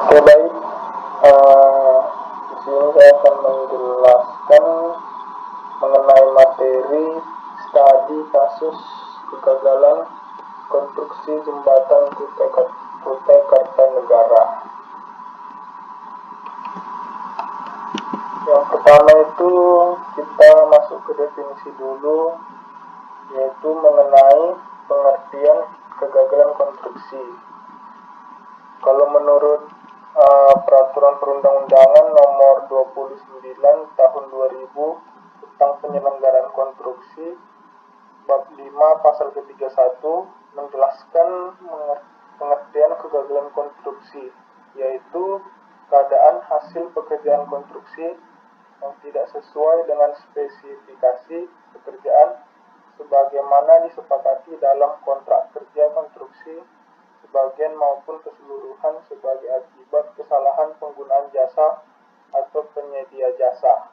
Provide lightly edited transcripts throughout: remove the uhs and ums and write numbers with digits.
Oke, baik. Di sini saya akan menjelaskan mengenai materi studi kasus kegagalan konstruksi jembatan Kutai Kartanegara. Yang pertama itu kita masuk ke definisi dulu, yaitu mengenai pengertian kegagalan konstruksi. Kalau menurut Peraturan Perundang-undangan Nomor 29 Tahun 2000 tentang penyelenggaraan konstruksi, bab 5 pasal ke-31 menjelaskan pengertian kegagalan konstruksi, yaitu keadaan hasil pekerjaan konstruksi yang tidak sesuai dengan spesifikasi pekerjaan sebagaimana disepakati dalam kontrak kerja konstruksi sebagian maupun keseluruhan sebagai akibat kesalahan penggunaan jasa atau penyedia jasa.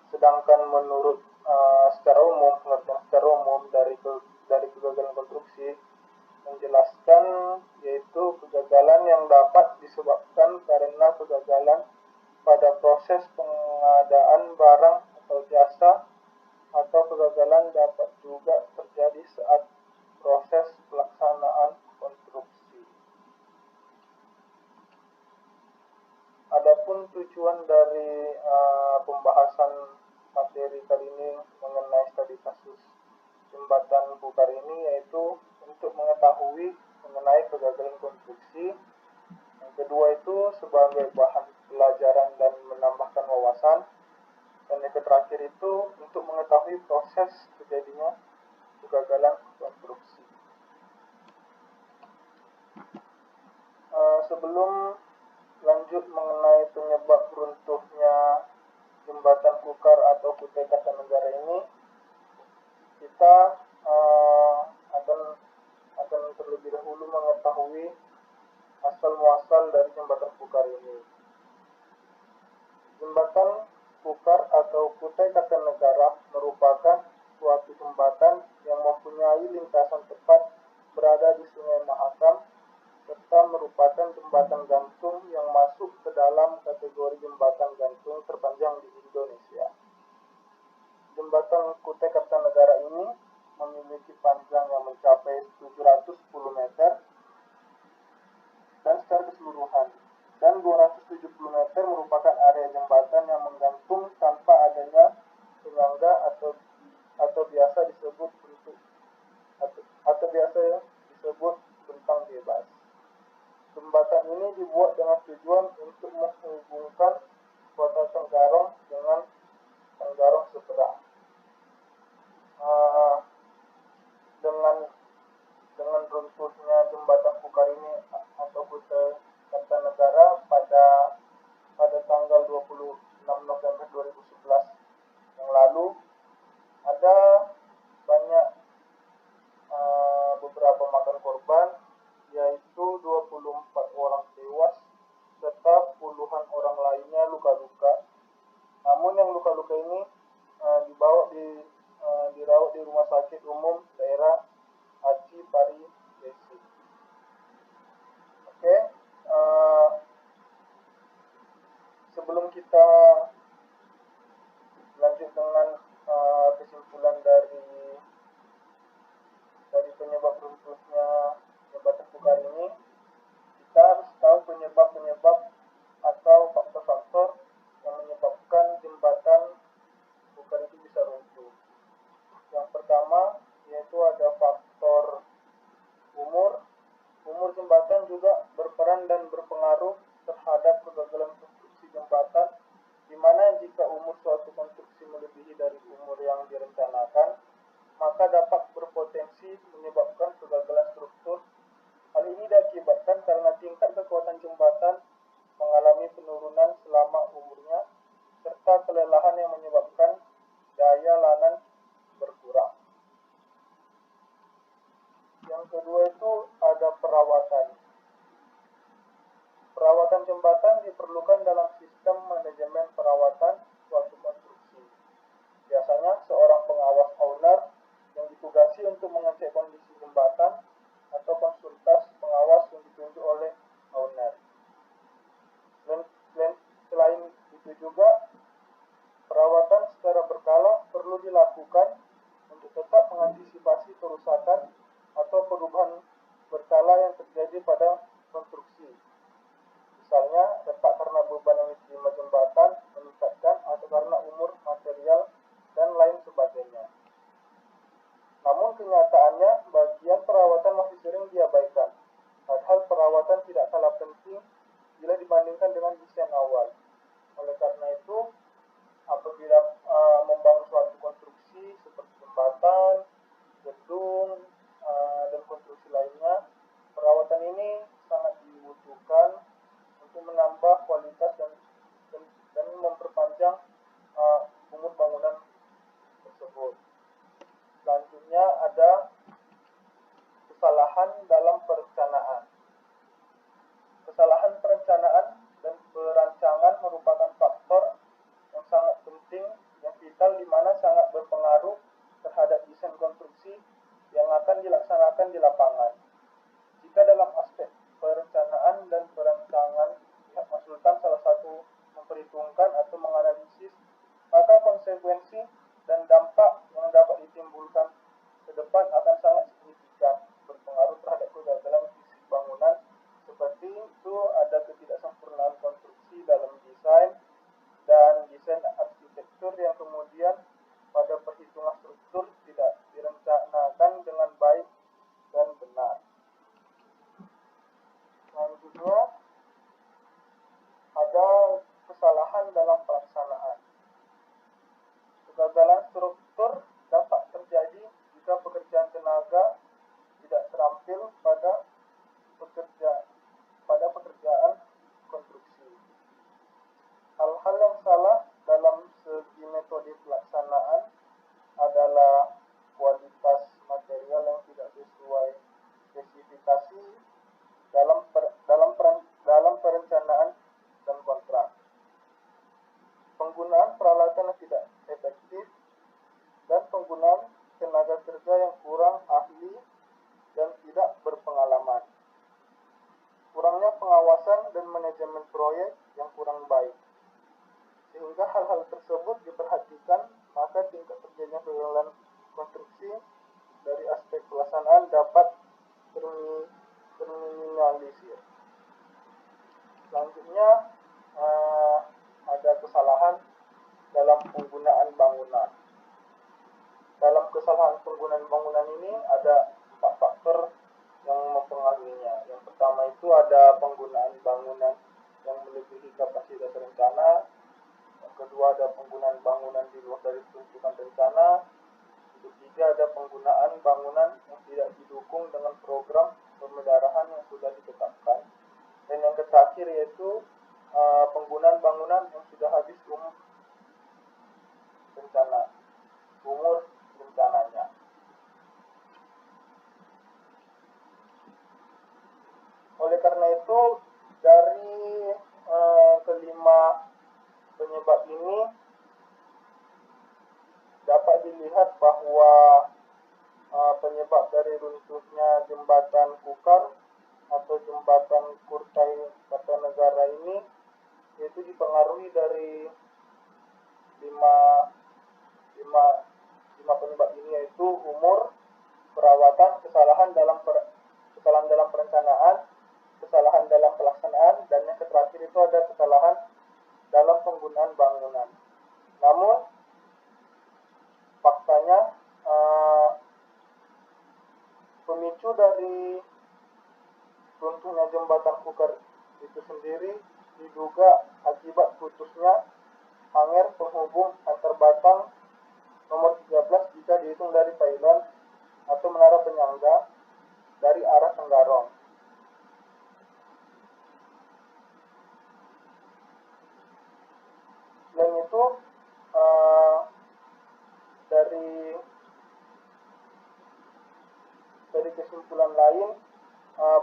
Sedangkan menurut pengertian secara umum dari kegagalan konstruksi menjelaskan yaitu kegagalan yang dapat disebabkan karena kegagalan pada proses pengadaan barang atau jasa, atau kegagalan dapat juga terjadi saat proses pelaksanaan konstruksi. Adapun tujuan dari pembahasan materi kali ini mengenai studi kasus jembatan Bukar ini yaitu untuk mengetahui mengenai kegagalan konstruksi. Yang kedua itu sebagai bahan pelajaran dan menambahkan wawasan. Dan yang terakhir itu untuk mengetahui proses terjadinya kegagalan konstruksi. Sebelum lanjut mengenai penyebab runtuhnya jembatan Kukar atau Kutai Kartanegara ini, kita akan terlebih dahulu mengetahui asal muasal dari jembatan Kukar ini. Jembatan Kukar atau Kutai Kartanegara merupakan suatu jembatan yang mempunyai lintasan tepat berada di Sungai Mahakam, serta merupakan jembatan gantung yang masuk ke dalam kategori jembatan gantung terpanjang di Indonesia. Jembatan Kutai Kartanegara ini memiliki panjang yang mencapai 710 meter dan secara keseluruhan, dan 270 meter merupakan area jembatan yang menggantung tanpa adanya penyangga atau biasa disebut bentang bebas. Jembatan ini dibuat dengan tujuan untuk menghubungkan kota Tenggarong dengan Tenggarong seberang. Dengan runtuhnya jembatan Kukar ini atau Kutai Kartanegara pada tanggal 26 November 2011 yang lalu, ada banyak beberapa makan korban, yaitu 24 orang tewas serta puluhan orang lainnya luka-luka. Namun yang luka-luka ini dirawat di Rumah Sakit Umum Daerah Haji Pari Gresik. Oke, sebelum kita lanjut dengan kesimpulan dari penyebab runtuhnya jembatan Kukar ini, kita harus tahu penyebab-penyebab atau faktor-faktor yang menyebabkan jembatan Kukar itu bisa runtuh. Yang pertama yaitu ada faktor umur. Umur jembatan juga berperan dan berpengaruh terhadap kegagalan konstruksi jembatan, di mana jika umur suatu konstruksi melebihi dari umur yang direncanakan, maka dapat berpotensi menyebabkan kegagalan struktur. Hal ini diakibatkan karena tingkat kekuatan jembatan mengalami penurunan selama umurnya, serta kelelahan yang menyebabkan daya lanan berkurang. Yang kedua itu ada perawatan. Perawatan jembatan diperlukan dalam sistem manajemen perawatan suatu konstruksi. Biasanya seorang pengawas owner yang ditugasi untuk mengecek kondisi jembatan atau konsultas pengawas yang ditunjuk oleh owner. kalau perlu dilakukan untuk tetap mengantisipasi kerusakan atau perubahan berkala yang terjadi pada konstruksi. Misalnya, retak karena beban yang diterima jembatan meningkatkan atau karena umur material dan lain sebagainya. Namun kenyataannya, bagian perawatan masih sering diabaikan. Padahal perawatan tidak kalah penting bila dibandingkan dengan desain awal. Oleh karena itu, apabila membangun suatu konstruksi seperti jembatan, gedung, dan konstruksi lainnya, perawatan ini sangat dibutuhkan untuk menambah kualitas dan memperpanjang umur bangunan tersebut. Selanjutnya ada kesalahan dalam perencanaan. Kesalahan perencanaan dan perancangan merupakan faktor yang sangat penting, yang vital, di mana sangat berpengaruh terhadap desain konstruksi yang akan dilaksanakan di lapangan. Jika dalam aspek perencanaan dan perancangan pihak konsultan salah satu memperhitungkan atau menganalisis, maka konsekuensi dan dampak yang dapat ditimbulkan ke depan akan sangat signifikan, berpengaruh terhadap kegagalan fisik bangunan. Seperti itu, ada ketidaksempurnaan konstruksi dalam desain dan desain arsitektur yang kemudian pada perhitungan struktur tidak direncanakan dengan baik dan benar. Selanjutnya ada kesalahan dalam pelaksanaan. Kegagalan struktur dapat terjadi jika pekerjaan tenaga tidak terampil pada pekerjaan konstruksi. Hal-hal yang salah dalam segi metode pelaksanaan adalah kualitas material yang tidak sesuai spesifikasi dalam perencanaan dan kontrak, penggunaan peralatan yang tidak efektif, dan penggunaan tenaga kerja yang kurang ahli dan tidak berpengalaman. Kurangnya pengawasan dan manajemen proyek yang kurang baik. Sehingga hal-hal tersebut diperhatikan, maka tingkat terjadinya kegagalan konstruksi dari aspek pelaksanaan dapat terminimalisir. Selanjutnya ada kesalahan dalam penggunaan bangunan. Dalam kesalahan penggunaan bangunan ini ada 4 faktor yang mempengaruhinya. Yang pertama itu ada penggunaan bangunan yang melebihi kapasitas rencana. Yang kedua ada penggunaan bangunan di luar dari peruntukan rencana. Yang ketiga ada penggunaan bangunan yang tidak didukung dengan program pemeliharaan yang sudah ditetapkan. Dan yang terakhir yaitu penggunaan bangunan yang sudah habis umur rencananya. Oleh karena itu, dari kelima penyebab ini dapat dilihat bahwa penyebab dari runtuhnya jembatan Kukar atau jembatan Kurtai Kartanegara ini yaitu dipengaruhi dari lima penyebab ini, yaitu umur, perawatan, kesalahan dalam perencanaan, kesalahan dalam pelaksanaan, dan yang terakhir itu ada kesalahan dalam penggunaan bangunan. Namun faktanya pemicu dari runtuhnya jembatan Kukar itu sendiri diduga akibat putusnya hanger penghubung antar batang nomor 13 jika dihitung dari Thailand atau menara penyangga dari arah Tenggarong. Selain itu, dari kesimpulan lain,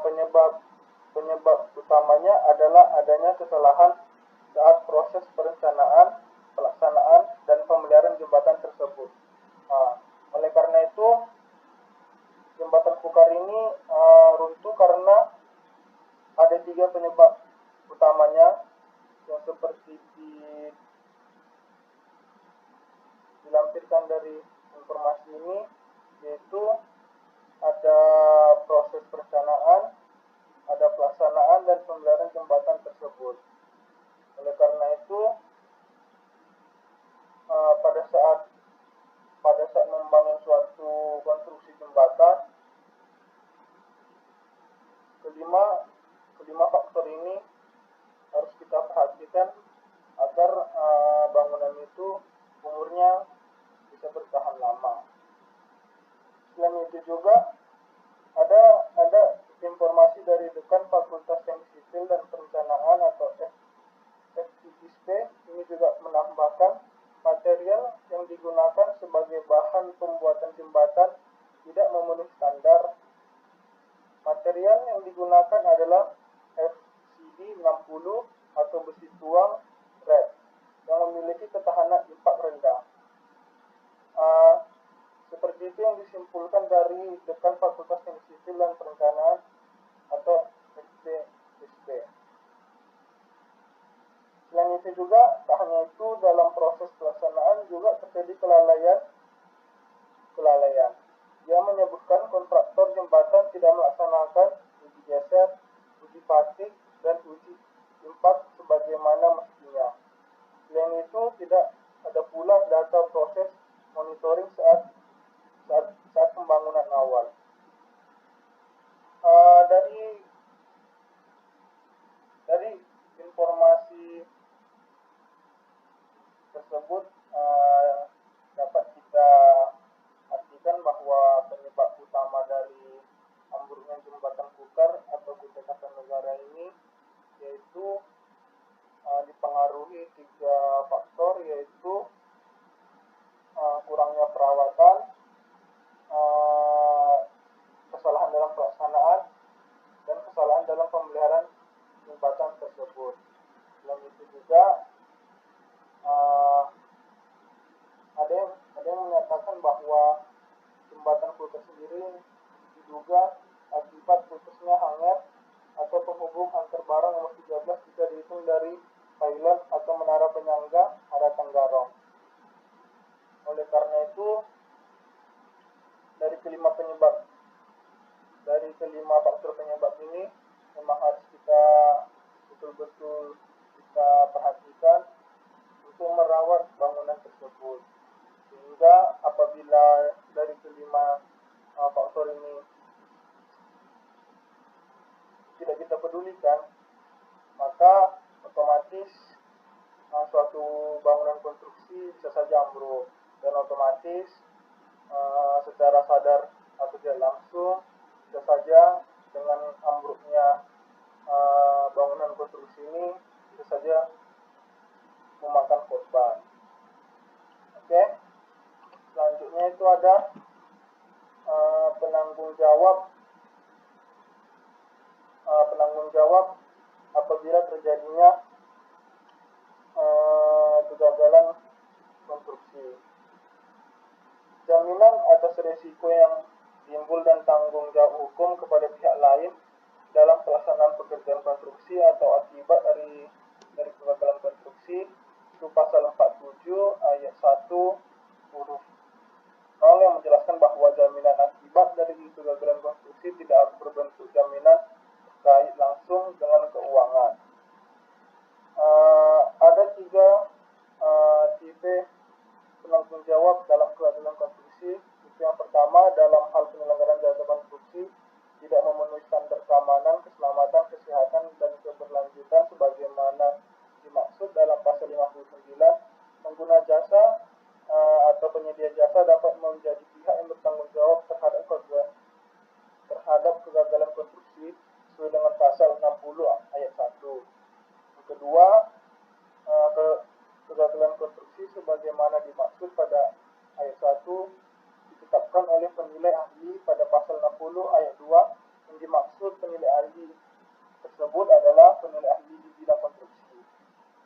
penyebab utamanya adalah adanya kesalahan saat proses perencanaan, pelaksanaan, dan pemeliharaan jembatan tersebut. Oleh karena itu, jembatan Kukar ini runtuh karena ada 3 penyebab utamanya yang seperti dilampirkan lanjutan dari informasi ini, yaitu ada proses perencanaan, ada pelaksanaan dan pemeliharaan jembatan tersebut. Oleh karena itu, pada saat membangun suatu konstruksi jembatan, kelima faktor ini harus kita perhatikan agar bangunan itu umurnya bisa bertahan lama. Selain itu juga ada informasi dari Dekan Fakultas Teknik Sipil dan Perencanaan atau FTISP ini juga menambahkan material yang digunakan sebagai bahan pembuatan jembatan tidak memenuhi standar. Material yang digunakan adalah FCD 60 atau besi tuang red yang memiliki ketahanan impak rendah. Seperti itu yang disimpulkan dari Dekan Fakultas Teknik Sipil dan Perencanaan atau FTISP. Selain itu juga, tak hanya itu, dalam proses pelaksanaan juga terjadi kelalaian. Dia menyebutkan kontraktor jembatan tidak melaksanakan uji geser, uji fatik, dan uji impak sebagaimana mestinya. Selain itu, tidak ada pula data proses monitoring saat pembangunan awal. Dari informasi tersebut dapat kita artikan bahwa penyebab utama dari ambruknya jembatan Kukar atau Kutai Kartanegara ini yaitu dipengaruhi 3 faktor, yaitu kurangnya perawatan, kesalahan dalam pelaksanaan, dan kesalahan dalam pemeliharaan jembatan tersebut. Selain itu juga ada yang menyatakan bahwa jembatan Kukar sendiri diduga akibat putusnya hanger atau penghubung antar barang nomor 13 jika dihitung dari Thailand atau menara penyangga arah Tenggarong. Oleh karena itu, dari kelima faktor penyebab ini memang harus kita betul-betul kita perhatikan untuk merawat bangunan tersebut, sehingga apabila dari kelima faktor ini tidak kita pedulikan, maka otomatis suatu bangunan konstruksi bisa saja ambruk, dan otomatis secara sadar atau tidak langsung bisa saja dengan ambruknya bangunan konstruksi ini bisa saja memakan korban. Oke. Selanjutnya itu ada penanggung jawab apabila terjadinya kegagalan konstruksi. Jaminan atas risiko yang timbul dan tanggung jawab hukum kepada pihak lain dalam pelaksanaan pekerjaan konstruksi atau akibat dari kegagalan konstruksi itu pasal 47 ayat 1 huruf 0 yang menjelaskan bahwa jaminan akibat dari kegagalan konstruksi tidak harus berbentuk jaminan terkait langsung dengan keuangan. Ada 3 tipe penanggung jawab dalam kegagalan konstruksi. Itu yang pertama, dalam hal penyelenggaraan jasa konstruksi tidak memenuhi standar keamanan, keselamatan, kesehatan, dan keberlanjutan sebagaimana dimaksud dalam pasal 59, pengguna jasa atau penyedia jasa dapat menjadi pihak yang bertanggung jawab terhadap kegagalan konstruksi sesuai dengan pasal 60 ayat 1. Yang kedua, kegagalan konstruksi sebagaimana dimaksud pada ayat 1 ditetapkan oleh penilai ahli pada pasal 60 ayat 2, yang dimaksud penilai ahli tersebut adalah penilai ahli di bidang konstruksi.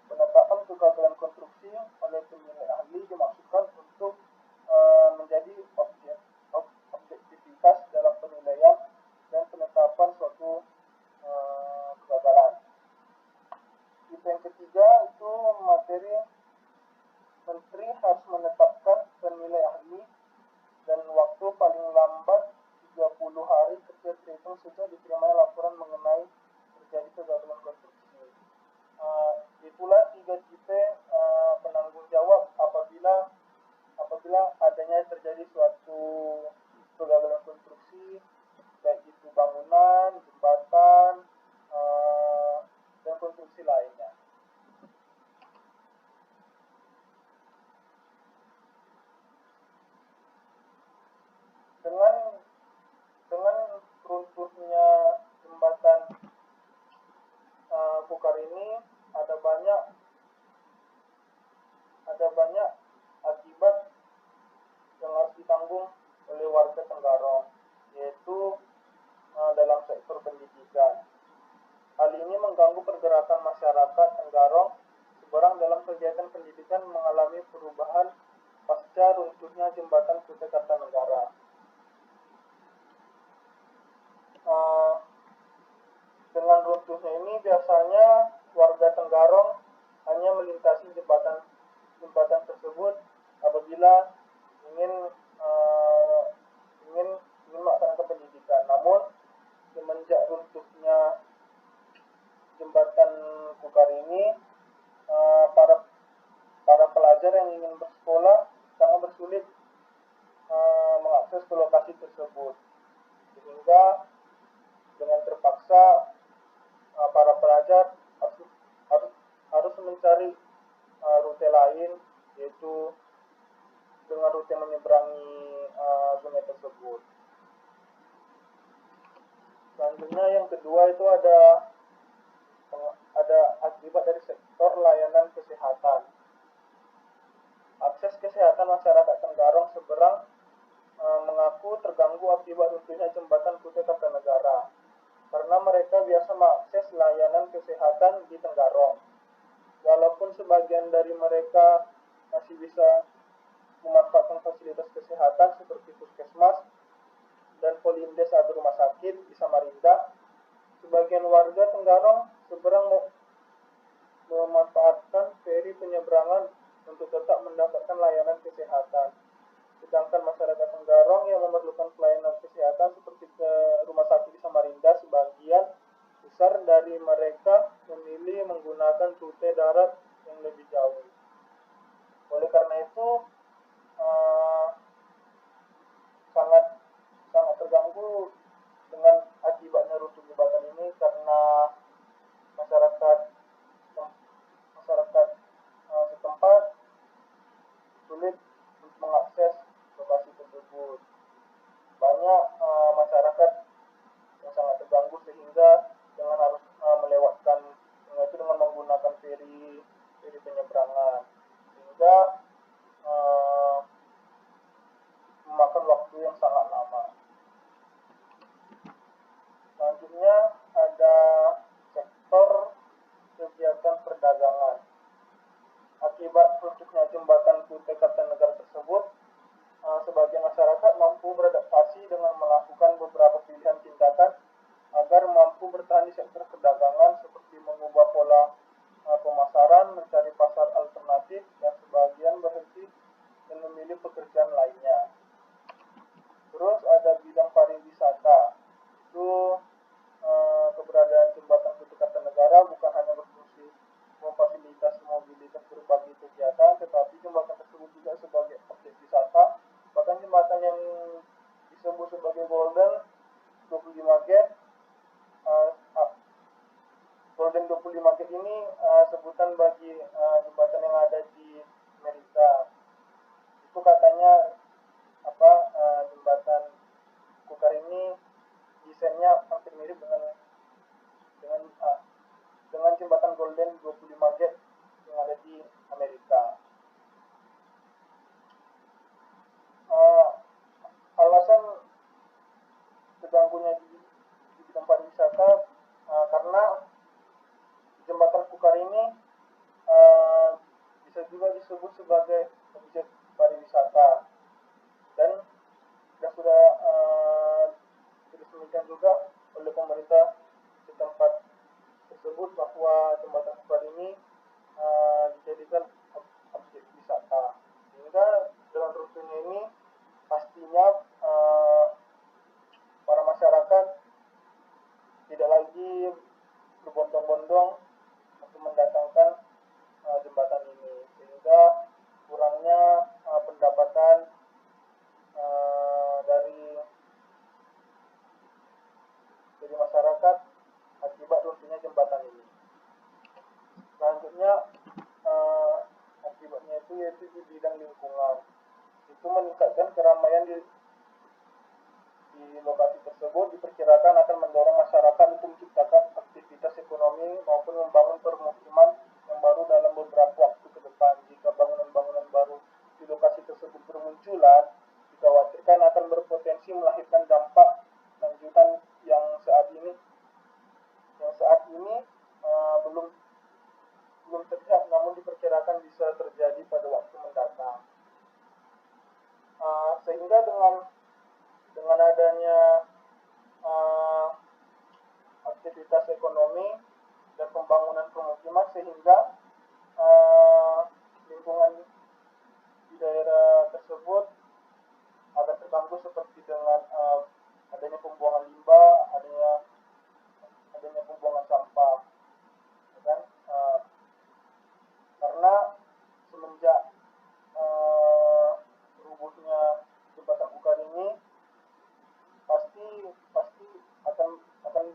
Penetapan kegagalan konstruksi oleh penilai ahli dimaksudkan untuk menjadi objektivitas dalam penilaian dan penetapan suatu kegagalan. Tipe yang ketiga itu materi Menteri harus menetapkan penilaian dinilai ahli, dan waktu paling lambat 30 hari kerja terhitung sejak diterimanya laporan mengenai terjadi kegagalan konstruksi. Itulah 3 tipe penanggung jawab apabila adanya terjadi suatu kegagalan konstruksi, baik itu bangunan, jembatan, dan konstruksi lainnya. Dengan runtuhnya jembatan Kukar ini ada banyak akibat yang harus ditanggung oleh warga Tenggarong, yaitu dalam sektor pendidikan. Hal ini mengganggu pergerakan masyarakat Tenggarong seberang dalam kegiatan pendidikan mengalami perubahan pasca runtuhnya jembatan Kutai Kartanegara. Dengan runtuhnya ini biasanya warga Tenggarong hanya melintasi jembatan tersebut apabila ingin melaksanakan pendidikan. Namun semenjak runtuhnya jembatan Kukar ini, para pelajar yang ingin bersekolah sangat bersulit mengakses ke lokasi tersebut, sehingga dengan terpaksa para pelajar harus mencari rute lain, yaitu dengan rute menyeberangi sungai tersebut. Selanjutnya yang kedua itu ada akibat dari sektor layanan kesehatan. Akses kesehatan masyarakat Tenggarong seberang mengaku terganggu akibat runtuhnya jembatan Kutai Kartanegara, karena mereka biasa mengakses layanan kesehatan di Tenggarong. Walaupun sebagian dari mereka masih bisa memanfaatkan fasilitas kesehatan seperti puskesmas dan polindes atau rumah sakit di Samarinda, sebagian warga Tenggarong seberang memanfaatkan feri penyeberangan untuk tetap mendapatkan layanan kesehatan. Sedangkan masyarakat Tenggarong yang memerlukan pelayanan kesehatan seperti ke rumah sakit di Samarinda, sebagian besar dari mereka memilih menggunakan rute darat yang lebih jauh. Oleh karena itu, sangat terganggu dengan akibatnya runtuh jembatan ini, karena masyarakat setempat sulit untuk mengakses lokasi tersebut. Banyak masyarakat yang sangat terganggu sehingga dengan harus melewatkan sungai itu dengan menggunakan feri penyeberangan, sehingga memakan waktu yang sangat lama. Selanjutnya ada sektor kegiatan perdagangan. Akibat runtuhnya jembatan Kutai Kartanegara tersebut, sebagian masyarakat mampu beradaptasi dengan melakukan beberapa pilihan tindakan agar mampu bertahan di sektor perdagangan, seperti mengubah pola pemasaran, mencari pasar alternatif, dan sebagian berhenti dan memilih pekerjaan lainnya. Terus ada bidang pariwisata. Itu keberadaan jembatan Kutai Kartanegara bukan hanya berfungsi memfasilitasi mobilitas berbagai kegiatan, tetapi jembatan tersebut juga sebagai objek wisata. Bahkan jembatan yang disebut sebagai Golden 25 Gate, Golden 25 Gate ini sebutan bagi jembatan yang ada di Amerika. Itu katanya jembatan Kukar ini desainnya hampir mirip dengan jembatan Golden 25 Gate yang ada di Amerika. Alasan terganggunya di bidang pariwisata karena jembatan Kukar ini bisa juga disebut sebagai objek pariwisata, dan sudah diresmikan juga oleh pemerintah setempat tersebut bahwa jembatan Kukar ini itu meningkatkan keramaian di lokasi tersebut, diperkirakan akan mendorong masyarakat untuk menciptakan aktivitas ekonomi maupun membangun permukiman yang baru dalam beberapa waktu ke depan. Jika bangunan-bangunan baru di lokasi tersebut bermunculan, dikhawatirkan akan berpotensi melahirkan dampak lanjutan yang saat ini belum terlihat, namun diperkirakan bisa terjadi pada waktu mendatang. Sehingga dengan adanya aktivitas ekonomi dan pembangunan permukiman, sehingga lingkungan di daerah tersebut akan terganggu, seperti dengan adanya pembuangan limbah, adanya pembuangan sampah, kan? Karena semenjak rubuhnya jembatan Bukar ini, pasti akan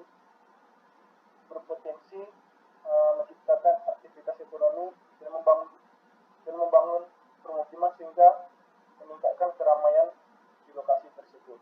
berpotensi menciptakan aktivitas ekonomi dan membangun permukiman, sehingga meningkatkan keramaian di lokasi tersebut.